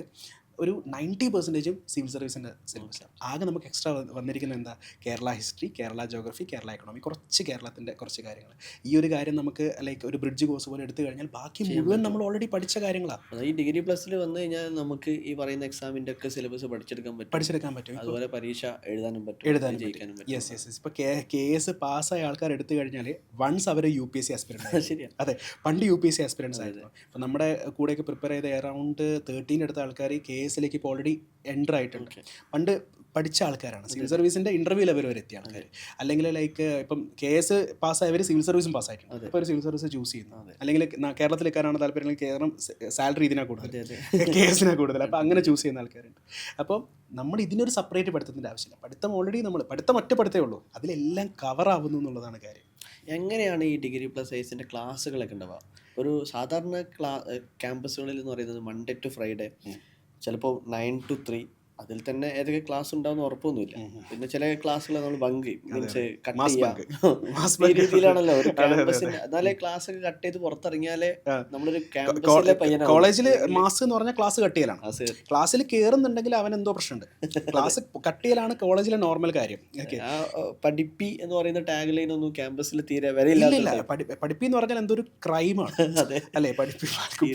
ഒരു 90% സിവിൽ സർവീസിൻ്റെ സിലബസിലാണ്. ആകെ നമുക്ക് എക്സ്ട്രാ വന്നിരിക്കുന്നത് എന്താ, Kerala history, Kerala geography, Kerala economy, കുറച്ച് കേരളത്തിൻ്റെ കുറച്ച് കാര്യങ്ങൾ. ഈ ഒരു കാര്യം നമുക്ക് ലൈക്ക് ഒരു ബ്രിഡ്ജ് കോഴ്സ് പോലെ എടുത്തു കഴിഞ്ഞാൽ ബാക്കി മുഴുവൻ നമ്മൾ ഓൾറെഡി പഠിച്ച കാര്യങ്ങളാണ്. ഈ ഡിഗ്രി പ്ലസിൽ വന്നു കഴിഞ്ഞാൽ നമുക്ക് ഈ പറയുന്ന എക്സാമിൻ്റെ ഒക്കെ സിലബസ് പഠിച്ചെടുക്കാൻ പറ്റും. അതുപോലെ പരീക്ഷ എഴുതാനും പറ്റും. യെസ്. ഇപ്പോൾ KS പാസ്സായ ആൾക്കാർ എടുത്തു കഴിഞ്ഞാൽ വൺസ് അവർ UPSC ആസ്പിരൻ്റ്. ശരിയാണ്. അതെ, പണ്ട് UPSC ആസ്പിരൻസ് ആയിരുന്നു. അപ്പോൾ നമ്മുടെ കൂടെയൊക്കെ പ്രിപ്പയർ ചെയ്ത അറൗണ്ട് 13 എടുത്ത ആൾക്കാർ KSലേക്ക് ഇപ്പോൾ ഓൾറെഡി എൻ്റർ ആയിട്ടുണ്ട്. പണ്ട് പഠിച്ച ആൾക്കാരാണ്, സിവിൽ സർവീസിൻ്റെ ഇൻ്റർവ്യൂ ലെവൽ വരെ എത്തിയ ആൾക്കാർ. അല്ലെങ്കിൽ ലൈക്ക് ഇപ്പം KS പാസ്സായവർ സിവിൽ സർവീസും പാസ്സായിട്ടുണ്ട്. അപ്പോൾ ഒരു സിവിൽ സർവീസ് ചൂസ് ചെയ്യുന്നു. അല്ലെങ്കിൽ കേരളത്തിൽ നിൽക്കാനാണ് താല്പര്യം, അല്ലെങ്കിൽ കേരളം സാലറി ഇതിനാണ് കൂടുതൽ, KSനാണ് കൂടുതൽ, അപ്പോൾ അങ്ങനെ ചൂസ് ചെയ്യുന്ന ആൾക്കാരുണ്ട്. അപ്പോൾ നമ്മൾ ഇതിനൊരു സെപ്പറേറ്റ് പഠിത്തത്തിൻ്റെ ആവശ്യമില്ല. പഠിത്തം ഓൾറെഡി നമ്മൾ ഒറ്റ പഠിത്തമേ ഉള്ളൂ, അതിലെല്ലാം കവറാവുന്നു എന്നുള്ളതാണ് കാര്യം. എങ്ങനെയാണ് ഈ ഡിഗ്രി പ്ലസ് ഐസിൻ്റെ ക്ലാസ്സുകളൊക്കെ ഉണ്ടാവുക? ഒരു സാധാരണ ക്യാമ്പസുകളിൽ എന്ന് പറയുന്നത് മൺഡേ ടു ഫ്രൈഡേ, ചിലപ്പോൾ 9 to 3, അതിൽ തന്നെ ഏതൊക്കെ ക്ലാസ് ഉണ്ടാവുന്ന ഉറപ്പൊന്നുമില്ല. പിന്നെ ചില ക്ലാസ്സുകൾ നമ്മൾ ബങ്ക് മീൻസ് കട്ട് ചെയ്യാം, ഈ രീതിയിലാണല്ലോ ഒരു ക്യാമ്പസിന്. എന്നാലേ ക്ലാസ് ഒക്കെ കട്ട് ചെയ്ത് പുറത്തിറങ്ങിയാലേ നമ്മളൊരു ക്യാമ്പസിലെ പയ്യനാണ്. കോളേജിൽ മാസ് എന്ന് പറഞ്ഞാൽ ക്ലാസ് കട്ട് ചെയ്യലാണ്. ക്ലാസ്സിൽ കയറുന്നുണ്ടെങ്കിൽ അവൻ എന്തോ പ്രശ്നമുണ്ട്. ക്ലാസ് കട്ട് ചെയ്യലാണ് കോളേജിലെ നോർമൽ കാര്യം. പഠിപ്പി എന്ന് പറയുന്ന ടാഗ് ലൈൻ ഒന്നും ക്യാമ്പസിൽ തീരെ വരയില്ല. പഠിപ്പി എന്ന് പറഞ്ഞാൽ എന്തോ ഒരു ക്രൈമാണ് അല്ലേ? പഠിപ്പി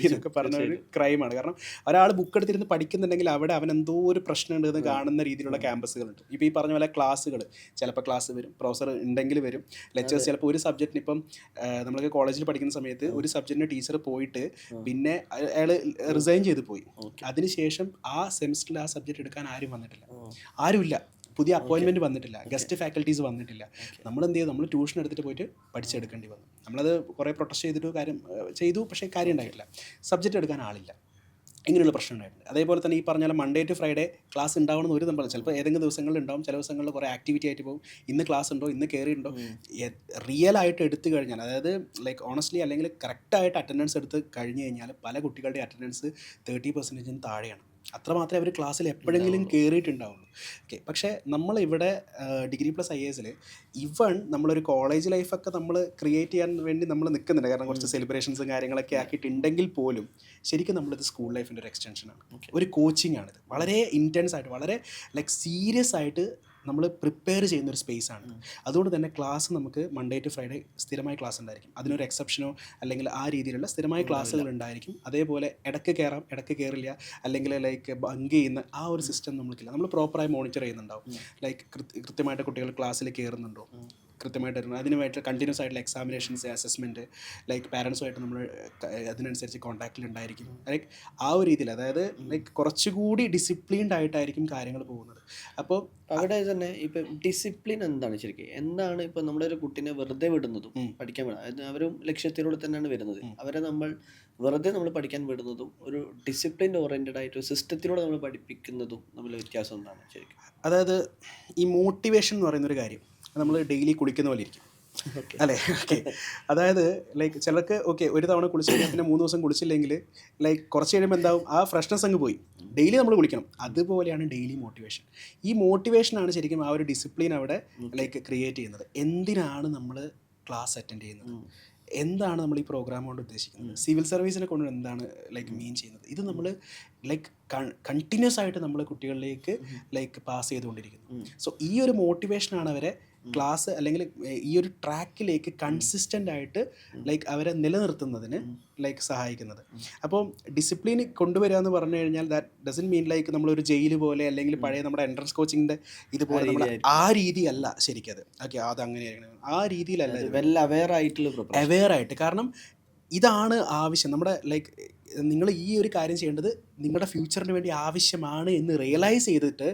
എന്നൊക്കെ പറഞ്ഞ ഒരു ക്രൈമാണ്. കാരണം ഒരാൾ ബുക്ക് എടുത്തിരുന്ന് പഠിക്കുന്നുണ്ടെങ്കിൽ അവിടെ അവൻ എന്തോ ഒരു പ്രശ്നമുണ്ട് എന്ന് കാണുന്ന രീതിയിലുള്ള ക്യാമ്പസുകളുണ്ട്. ഇപ്പോൾ ഈ പറഞ്ഞ പോലെ ക്ലാസ്സുകൾ ചിലപ്പോൾ ക്ലാസ് വരും, പ്രൊഫസർ ഉണ്ടെങ്കിൽ വരും, ലെക്ചേഴ്സ് ചിലപ്പോൾ ഒരു സബ്ജക്റ്റിന് ഇപ്പം നമ്മളൊക്കെ കോളേജിൽ പഠിക്കുന്ന സമയത്ത് ഒരു സബ്ജക്റ്റിന് ടീച്ചർ പോയിട്ട് പിന്നെ അയാൾ റിസൈൻ ചെയ്ത് പോയി. അതിനുശേഷം ആ സെമിസ്റ്ററിൽ ആ സബ്ജക്റ്റ് എടുക്കാൻ ആരും വന്നിട്ടില്ല, ആരുമില്ല, പുതിയ അപ്പോയിൻമെൻറ്റ് വന്നിട്ടില്ല, ഗസ്റ്റ് ഫാക്കൽറ്റീസ് വന്നിട്ടില്ല. നമ്മൾ എന്ത് ചെയ്തു? നമ്മൾ ട്യൂഷൻ എടുത്തിട്ട് പോയിട്ട് പഠിച്ചെടുക്കേണ്ടി വന്നു. നമ്മളത് കുറേ പ്രൊട്ടസ്റ്റ് ചെയ്തിട്ട് കാര്യം ചെയ്തു, പക്ഷേ കാര്യം ഉണ്ടായിട്ടില്ല, സബ്ജക്റ്റ് എടുക്കാൻ ആളില്ല. ഇങ്ങനെയുള്ള പ്രശ്നം ഉണ്ടായിട്ടുണ്ട്. അതേപോലെ തന്നെ ഈ പറഞ്ഞാൽ മൺഡേ ടു ഫ്രൈഡേ ക്ലാസ് ഉണ്ടാവണമെന്ന് ഒരു നമ്മൾ ചിലപ്പോൾ ഏതെങ്കിലും ദിവസങ്ങളിൽ ഉണ്ടാവും, ചില ദിവസങ്ങളിൽ കുറേ ആക്ടിവിറ്റി ആയിട്ട് പോകും. ഇന്ന് ക്ലാസ് ഉണ്ടോ, ഇന്ന് കയറിയിട്ടുണ്ടോ, റിയൽ ആയിട്ട് എടുത്തു കഴിഞ്ഞാൽ, അതായത് ലൈക്ക് ഓണസ്റ്റ്ലി അല്ലെങ്കിൽ കറക്റ്റായിട്ട് അറ്റൻഡൻസ് എടുത്ത് കഴിഞ്ഞ് കഴിഞ്ഞാൽ പല കുട്ടികളുടെ അറ്റൻഡൻസ് 30% താഴെയാണ്. അത്രമാത്രമേ അവർ ക്ലാസ്സിൽ എപ്പോഴെങ്കിലും കയറിയിട്ടുണ്ടാവുള്ളൂ. ഓക്കെ, പക്ഷേ നമ്മളിവിടെ ഡിഗ്രി പ്ലസ് IASൽ ഇവൺ നമ്മളൊരു കോളേജ് ലൈഫൊക്കെ നമ്മൾ ക്രിയേറ്റ് ചെയ്യാൻ വേണ്ടി നമ്മൾ നിൽക്കുന്നുണ്ട്. കാരണം കുറച്ച് സെലിബ്രേഷൻസും കാര്യങ്ങളൊക്കെ ആക്കിയിട്ടുണ്ടെങ്കിൽ പോലും ശരിക്കും നമ്മളിത് സ്കൂൾ ലൈഫിൻ്റെ ഒരു എക്സ്റ്റൻഷനാണ്, ഒരു കോച്ചിങ് ആണിത്. വളരെ ഇൻറ്റൻസ് ആയിട്ട്, വളരെ ലൈക്ക് സീരിയസ് ആയിട്ട് നമ്മൾ പ്രിപ്പയർ ചെയ്യുന്നൊരു സ്പേസാണ്. അതുകൊണ്ട് തന്നെ ക്ലാസ് നമുക്ക് മൺഡേ ടു ഫ്രൈഡേ സ്ഥിരമായി ക്ലാസ് ഉണ്ടായിരിക്കും. അതിനൊരു എക്സെപ്ഷനോ അല്ലെങ്കിൽ ആ രീതിയിലുള്ള സ്ഥിരമായ ക്ലാസ്സുകൾ ഉണ്ടായിരിക്കും. അതേപോലെ ഇടയ്ക്ക് കയറാം, ഇടയ്ക്ക് കയറില്ല, അല്ലെങ്കിൽ ലൈക്ക് ബങ്ക് ചെയ്യുന്ന ആ ഒരു സിസ്റ്റം നമുക്കില്ല. നമ്മൾ പ്രോപ്പറായി മോണിറ്റർ ചെയ്യുന്നുണ്ടാവും. ലൈക്ക് കൃത്യമായിട്ട് കുട്ടികൾ ക്ലാസ്സിൽ കയറുന്നുണ്ടോ, കൃത്യമായിട്ട് വരുന്നത്, അതിനുമായിട്ട് കണ്ടിന്യൂസ് ആയിട്ടുള്ള എക്സാമിനേഷൻസ്, അസസ്മെൻറ്റ്, ലൈക്ക് പാരൻസുമായിട്ട് നമ്മൾ അതിനനുസരിച്ച് കോൺടാക്റ്റിലുണ്ടായിരിക്കും. ലൈക്ക് ആ ഒരു രീതിയിൽ, അതായത് ലൈക്ക് കുറച്ചുകൂടി ഡിസിപ്ലിൻഡ് ആയിട്ടായിരിക്കും കാര്യങ്ങൾ പോകുന്നത്. അപ്പോൾ അവിടെ തന്നെ ഇപ്പം ഡിസിപ്ലിൻ എന്താണ് ശരിക്കും? എന്താണ് ഇപ്പം നമ്മുടെ ഒരു കുട്ടീനെ വെറുതെ വിടുന്നതും പഠിക്കാൻ വിടാം, അവരും ലക്ഷ്യത്തിലൂടെ തന്നെയാണ് വരുന്നത്. അവരെ നമ്മൾ വെറുതെ നമ്മൾ പഠിക്കാൻ വിടുന്നതും ഒരു ഡിസിപ്ലിൻ ഓറിയൻറ്റഡ് ആയിട്ട് ഒരു സിസ്റ്റത്തിലൂടെ നമ്മൾ പഠിപ്പിക്കുന്നതും നമ്മൾ വ്യത്യാസം എന്താണ് ശരിക്കും? അതായത് ഈ മോട്ടിവേഷൻ എന്ന് പറയുന്നൊരു കാര്യം നമ്മൾ ഡെയിലി കുളിക്കുന്ന പോലെ ഇരിക്കും അല്ലേ? ഓക്കെ, അതായത് ലൈക്ക് ചിലർക്ക് ഓക്കെ ഒരു തവണ കുളിച്ച് കഴിഞ്ഞാൽ പിന്നെ 3 ദിവസം കുളിച്ചില്ലെങ്കിൽ ലൈക്ക് കുറച്ച് കഴിയുമ്പോൾ എന്താവും, ആ ഫ്രഷ്നെസ് അങ്ങ് പോയി. ഡെയിലി നമ്മൾ കുളിക്കണം. അതുപോലെയാണ് ഡെയിലി മോട്ടിവേഷൻ. ഈ മോട്ടിവേഷനാണ് ശരിക്കും ആ ഒരു ഡിസിപ്ലിൻ അവിടെ ലൈക്ക് ക്രിയേറ്റ് ചെയ്യുന്നത്. എന്തിനാണ് നമ്മൾ ക്ലാസ് അറ്റൻഡ് ചെയ്യുന്നത്, എന്താണ് നമ്മൾ ഈ പ്രോഗ്രാം കൊണ്ട് ഉദ്ദേശിക്കുന്നത്, സിവിൽ സർവീസിനെ കൊണ്ട് എന്താണ് ലൈക്ക് മീൻ ചെയ്യുന്നത്, ഇത് നമ്മൾ ലൈക്ക് കണ്ടിന്യൂസ് ആയിട്ട് നമ്മൾ കുട്ടികളിലേക്ക് ലൈക്ക് പാസ് ചെയ്തുകൊണ്ടിരിക്കുന്നു. സോ ഈ ഒരു മോട്ടിവേഷനാണ് അവരെ ക്ലാസ് അല്ലെങ്കിൽ ഈ ഒരു ട്രാക്കിലേക്ക് കൺസിസ്റ്റൻ്റ് ആയിട്ട് ലൈക്ക് അവരെ നിലനിർത്തുന്നതിന് ലൈക്ക് സഹായിക്കുന്നത്. അപ്പോൾ ഡിസിപ്ലിൻ കൊണ്ടുവരിക എന്ന് പറഞ്ഞു കഴിഞ്ഞാൽ ദാറ്റ് ഡസൻറ്റ് മീൻ ലൈക്ക് നമ്മളൊരു ജയിൽ പോലെ അല്ലെങ്കിൽ പഴയ നമ്മുടെ എൻട്രൻസ് കോച്ചിങ്ങിൻ്റെ ഇതുപോലെ നമ്മൾ ആ രീതിയല്ല ശരിക്കും അത്. ഓക്കെ, അത് അങ്ങനെയായിരിക്കണം, ആ രീതിയിലല്ല, അവെയർ ആയിട്ട്. കാരണം ഇതാണ് ആവശ്യം നമ്മുടെ ലൈക്ക് നിങ്ങൾ ഈ ഒരു കാര്യം ചെയ്യേണ്ടത് നിങ്ങളുടെ ഫ്യൂച്ചറിന് വേണ്ടി ആവശ്യമാണ് എന്ന് റിയലൈസ് ചെയ്തിട്ട്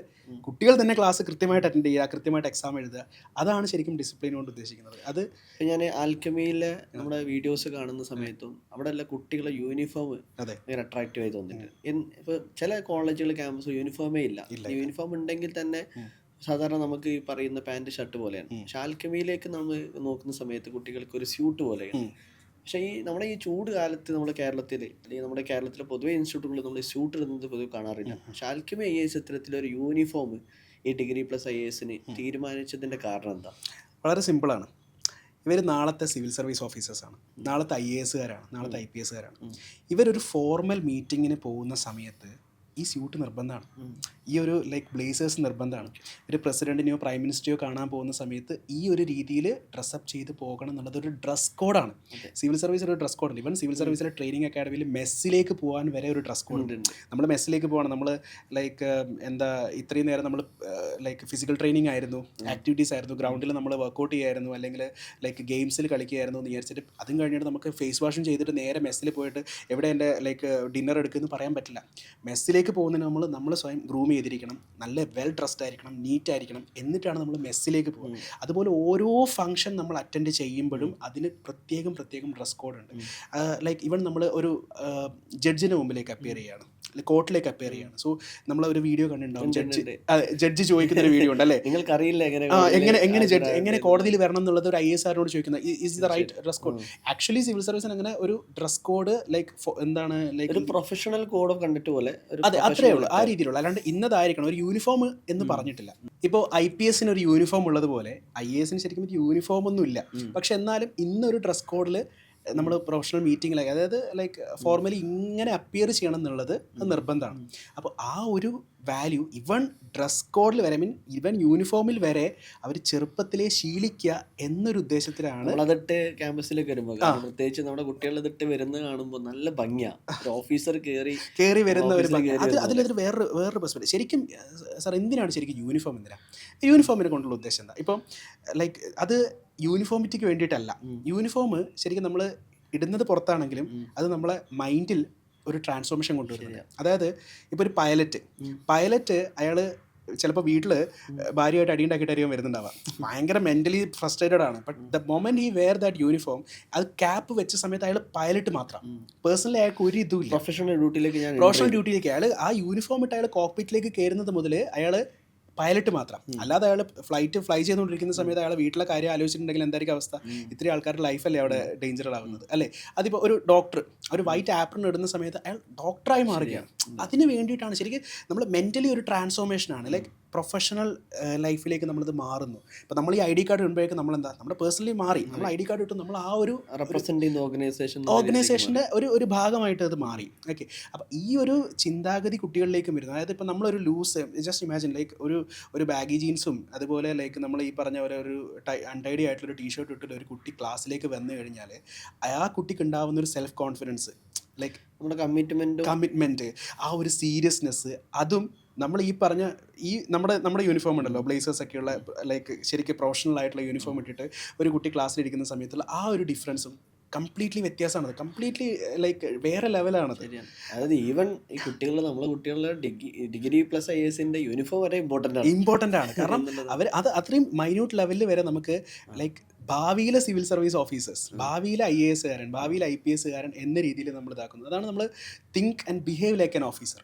കുട്ടികൾ തന്നെ ക്ലാസ് കൃത്യമായിട്ട് അറ്റൻഡ് ചെയ്യുക, കൃത്യമായിട്ട് എക്സാം എഴുതുക. അതാണ് ശരിക്കും ഡിസിപ്ലിൻ കൊണ്ട് ഉദ്ദേശിക്കുന്നത്. അത് ഞാൻ ആൽക്കമിയിലെ നമ്മുടെ വീഡിയോസ് കാണുന്ന സമയത്തും അവിടെ എല്ലാ കുട്ടികളെ യൂണിഫോം ഭയങ്കര അട്രാക്റ്റീവ് ആയി തോന്നിയിട്ടുണ്ട്. ഇപ്പോൾ ചില കോളേജുകൾ ക്യാമ്പസ് യൂണിഫോമേ ഇല്ല. യൂണിഫോം ഉണ്ടെങ്കിൽ തന്നെ സാധാരണ നമുക്ക് ഈ പറയുന്ന പാൻറ് ഷർട്ട് പോലെയാണ്. പക്ഷെ ആൽക്കമിയിലേക്ക് നമ്മൾ നോക്കുന്ന സമയത്ത് കുട്ടികൾക്ക് ഒരു സ്യൂട്ട് പോലെയാണ്. പക്ഷേ നമ്മുടെ ഈ ചൂട് കാലത്ത് നമ്മുടെ കേരളത്തിൽ അല്ലെങ്കിൽ നമ്മുടെ കേരളത്തിലെ പൊതുവെ ഇൻസ്റ്റിറ്റ്യൂട്ടുകളിൽ നമ്മൾ സ്യൂട്ട് ഇടുന്നത് പൊതുവെ കാണാറില്ല. പക്ഷെ ആൽക്കമി IAS ഇത്തരത്തിലൊരു യൂണിഫോം ഈ ഡിഗ്രി പ്ലസ് IASന് തീരുമാനിച്ചതിൻ്റെ കാരണം എന്താ? വളരെ സിമ്പിളാണ്. ഇവർ നാളത്തെ സിവിൽ സർവീസ് ഓഫീസേഴ്സാണ്, നാളത്തെ IASകാരാണ്, നാളത്തെ IPSകാരാണ്. ഇവരൊരു ഫോർമൽ മീറ്റിങ്ങിന് പോകുന്ന സമയത്ത് ഈ സ്യൂട്ട് നിർബന്ധമാണ്, ഈ ഒരു ലൈക്ക് ബ്ലേസേഴ്സ് നിർബന്ധമാണ്. ഒരു പ്രസിഡൻറ്റിനെയോ പ്രൈം മിനിസ്റ്ററെയോ കാണാൻ പോകുന്ന സമയത്ത് ഈ ഒരു രീതിയിൽ ഡ്രസ്സപ്പ് ചെയ്ത് പോകണം എന്നുള്ളത് ഒരു ഡ്രസ് കോഡാണ്. സിവിൽ സർവീസിൽ ഒരു ഡ്രസ് കോഡുണ്ട്. ഇവൻ സിവിൽ സർവീസിലെ ട്രെയിനിങ് അക്കാഡമിയിൽ മെസ്സിലേക്ക് പോകാൻ വരെ ഒരു ഡ്രസ് കോഡ് ഉണ്ട്. നമ്മൾ മെസ്സിലേക്ക് പോകണം, നമ്മൾ ലൈക്ക് എന്താ ഇത്രയും നേരം നമ്മൾ ലൈക്ക് ഫിസിക്കൽ ട്രെയിനിങ് ആയിരുന്നു, ആക്ടിവിറ്റീസ് ആയിരുന്നു, ഗ്രൗണ്ടിൽ നമ്മൾ വർക്കൗട്ട് ചെയ്യായിരുന്നു, അല്ലെങ്കിൽ ലൈക്ക് ഗെയിംസിൽ കളിക്കുകയായിരുന്നു എന്ന് വിചാരിച്ചിട്ട് അതും കഴിഞ്ഞിട്ട് നമുക്ക് ഫേസ് വാഷും ചെയ്തിട്ട് നേരെ മെസ്സിൽ പോയിട്ട് എവിടെ എൻ്റെ ലൈക്ക് ഡിന്നർ എടുക്കുമെന്ന് പറയാൻ പറ്റില്ല. മെസ്സിലേക്ക് പോകുന്നതിന് നമ്മൾ സ്വയം ഗ്രൂം ചെയ്തിരിക്കണം, നല്ല വെൽ ഡ്രസ്ഡ് ആയിരിക്കണം, നീറ്റ് ആയിരിക്കണം, എന്നിട്ടാണ് നമ്മൾ മെസ്സിലേക്ക് പോകുന്നത്. അതുപോലെ ഓരോ ഫംഗ്ഷൻ നമ്മൾ അറ്റൻഡ് ചെയ്യുമ്പോഴും അതിന് പ്രത്യേകം ഡ്രസ് കോഡ് ഉണ്ട്. ലൈക്ക് ഈവൻ നമ്മൾ ഒരു ജഡ്ജിന് മുമ്പിലേക്ക് അപ്പിയർ ചെയ്യുകയാണ്, കോർട്ടിലേക്ക് അപ്പിയർ ചെയ്യാണ്. സോ നമ്മൾ ഒരു വീഡിയോ കണ്ടിട്ടുണ്ടാവും, ജഡ്ജി ചോദിക്കുന്ന ഒരു വീഡിയോ ഉണ്ട് അല്ലേ, നിങ്ങൾക്കറിയില്ല എങ്ങനെ കോടതിയിൽ വരണം എന്നുള്ളത് ഒരു IAS ആരോട് ചോദിക്കുന്നത്, is the right dress code. Actually civil സർവീസിന് അങ്ങനെ ഒരു ഡ്രസ് കോഡ് ലൈക്ക് എന്താണ് ലൈക്ക് ഒരു പ്രൊഫഷണൽ കോഡ് ഓഫ് കണ്ടക്ട് പോലെ, അതെ അത്രേ ഉള്ളൂ, ആ രീതിയിലുള്ള. അല്ലാണ്ട് ഇന്നതായിരിക്കണം ഒരു യൂണിഫോം എന്ന് പറഞ്ഞിട്ടില്ല. ഇപ്പോൾ IPS ഒരു യൂണിഫോം ഉള്ളതുപോലെ IAS ശരിക്കും ഒരു യൂണിഫോം ഒന്നും ഇല്ല. പക്ഷെ എന്നാലും ഇന്നൊരു ഡ്രസ് കോഡിൽ നമ്മൾ പ്രൊഫഷണൽ മീറ്റിങ്ങിലൊക്കെ, അതായത് ലൈക്ക് ഫോർമലി ഇങ്ങനെ അപ്പിയർ ചെയ്യണം എന്നുള്ളത് നിർബന്ധമാണ്. അപ്പോൾ ആ ഒരു വാല്യൂ ഇവൺ ഡ്രസ് കോഡിൽ വരെ ഇവൻ യൂണിഫോമിൽ വരെ അവർ ചെറുപ്പത്തിലെ ശീലിക്കുക എന്നൊരു ഉദ്ദേശത്തിലാണ് അതിട്ട് ക്യാമ്പസിലേക്ക് വരുമ്പോൾ. പ്രത്യേകിച്ച് നമ്മുടെ കുട്ടികൾ ഇതിട്ട് വരുന്നത് കാണുമ്പോൾ നല്ല ഭംഗിയാണ്. ഒരു ഓഫീസർ കയറി വരുന്ന ഒരു ഭംഗി. അതിലൊരു വേറൊരു പെർസ്പെക്റ്റീവ്. ശരിക്കും സാർ എന്തിനാണ് ശരിക്കും യൂണിഫോം? യൂണിഫോമിനെ കൊണ്ടുള്ള ഉദ്ദേശം എന്താ? ഇപ്പം ലൈക്ക് അത് യൂണിഫോമിറ്റിക്ക് വേണ്ടിയിട്ടല്ല. യൂണിഫോം ശരിക്കും നമ്മൾ ഇടുന്നത് പുറത്താണെങ്കിലും അത് നമ്മളെ മൈൻഡിൽ ഒരു ട്രാൻസ്ഫോർമേഷൻ കൊണ്ടുവരുന്നത്. അതായത് ഇപ്പോൾ ഒരു പൈലറ്റ് അയാൾ ചിലപ്പോൾ വീട്ടിൽ ഭാര്യയായിട്ട് അടിയുണ്ടാക്കിയിട്ടായിരിക്കും വരുന്നുണ്ടാവാം, ഭയങ്കര മെൻ്റലി ഫ്രസ്ട്രേറ്റഡ് ആണ്. But the moment he wear that uniform, അത് ക്യാപ്പ് വെച്ച സമയത്ത് അയാൾ പൈലറ്റ് മാത്രം, പേഴ്സണലി അയാൾക്ക് ഒരു ഇതും ഇല്ല. പ്രൊഫഷണൽ ഡ്യൂട്ടിയിലേക്ക് അയാൾ ആ യൂണിഫോം ഇട്ട് അയാൾ കോക്പിറ്റിലേക്ക് കയറുന്നത് മുതൽ അയാൾ പൈലറ്റ് മാത്രം. അല്ലാതെ അയാൾ ഫ്ലൈ ചെയ്തുകൊണ്ടിരിക്കുന്ന സമയത്ത് അയാൾ വീട്ടിലെ കാര്യം ആലോചിച്ചിട്ടുണ്ടെങ്കിൽ എന്തായിരിക്കും അവസ്ഥ? ഇത്രയും ആൾക്കാരുടെ ലൈഫല്ലേ അവിടെ ഡേഞ്ചറഡ് ആവുന്നത് അല്ലേ? അതിപ്പോൾ ഒരു ഡോക്ടർ ഒരു വൈറ്റ് ആപ്രൺ ഇടുന്ന സമയത്ത് അയാൾ ഡോക്ടറായി മാറുകയാണ്. അതിന് വേണ്ടിയിട്ടാണ് ശരിക്കും നമ്മൾ മെൻ്റലി ഒരു ട്രാൻസ്ഫോർമേഷനാണ്. ലൈക്ക് പ്രൊഫഷണൽ ലൈഫിലേക്ക് നമ്മളിത് മാറുന്നു. ഇപ്പോൾ നമ്മൾ ഈ ID കാർഡ് ഇടുമ്പോഴേക്കും നമ്മളെന്താ, നമ്മുടെ പേഴ്സണലി മാറി, നമ്മൾ ID കാർഡ് ഇട്ട് നമ്മൾ ആ ഒരു ഓർഗനൈസേഷൻ്റെ ഒരു ഭാഗമായിട്ട് അത് മാറി. ഓക്കെ, അപ്പോൾ ഈ ഒരു ചിന്താഗതി കുട്ടികളിലേക്കും വരുന്നു. അതായത് ഇപ്പോൾ നമ്മളൊരു ലൂസ്, ജസ്റ്റ് ഇമാജിൻ ലൈക്ക് ഒരു ബാഗി ജീൻസും അതുപോലെ ലൈക്ക് നമ്മൾ ഈ പറഞ്ഞ ഒരു അൺടൈഡി ആയിട്ടുള്ളൊരു ടീഷർട്ട് ഇട്ടിട്ട് ഒരു കുട്ടി ക്ലാസ്സിലേക്ക് വന്നു കഴിഞ്ഞാൽ ആ കുട്ടിക്ക് ഉണ്ടാവുന്ന ഒരു സെൽഫ് കോൺഫിഡൻസ്, ലൈക്ക് നമ്മുടെ കമ്മിറ്റ്മെൻറ്റ്, ആ ഒരു സീരിയസ്നെസ്, അതും നമ്മൾ ഈ പറഞ്ഞ ഈ നമ്മുടെ യൂണിഫോം ഉണ്ടല്ലോ, ബ്ലേസേഴ്സ് ഒക്കെയുള്ള ലൈക്ക് ശരിക്കും പ്രൊഫഷണൽ ആയിട്ടുള്ള യൂണിഫോം ഇട്ടിട്ട് ഒരു കുട്ടി ക്ലാസ്സിലിരിക്കുന്ന സമയത്തുള്ള ആ ഒരു ഡിഫറൻസും കംപ്ലീറ്റ്ലി വ്യത്യാസമാണത്. കംപ്ലീറ്റ്ലി ലൈക്ക് വേറെ ലെവലാണത്. അതായത് ഈവൻ ഈ നമ്മളെ കുട്ടികളുടെ ഡിഗ്രി പ്ലസ് IASന്റെ യൂണിഫോം വരെ ഇമ്പോർട്ടൻ്റ് ആണ്. കാരണം അവർ അത് അത്രയും മൈന്യൂട്ട് ലെവലിൽ വരെ നമുക്ക് ലൈക്ക് ഭാവിയിലെ സിവിൽ സർവീസ് ഓഫീസേഴ്സ്, ഭാവിയിലെ IAS കാരൻ, ഭാവിയിലെ IPS കാരൻ എന്ന രീതിയിൽ നമ്മൾ ഇതാക്കുന്നത്. അതാണ് നമ്മൾ think and behave like an officer.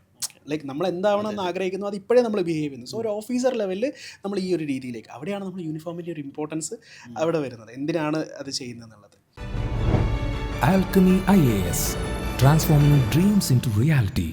Like നമ്മൾ എന്താവണമെന്ന് ആഗ്രഹിക്കുന്നു അത് ഇപ്പോഴേ നമ്മൾ ബിഹേവ് ചെയ്യുന്നു. സോ ഒരു ഓഫീസർ ലെവലിൽ നമ്മൾ ഈ ഒരു രീതിയിലേക്ക്, അവിടെയാണ് നമ്മൾ യൂണിഫോമിൻ്റെ ഒരു ഇമ്പോർട്ടൻസ് അവിടെ വരുന്നത്, എന്തിനാണ് അത് ചെയ്യുന്നത് എന്നുള്ളത്. Alchemy IAS, transforming dreams into reality.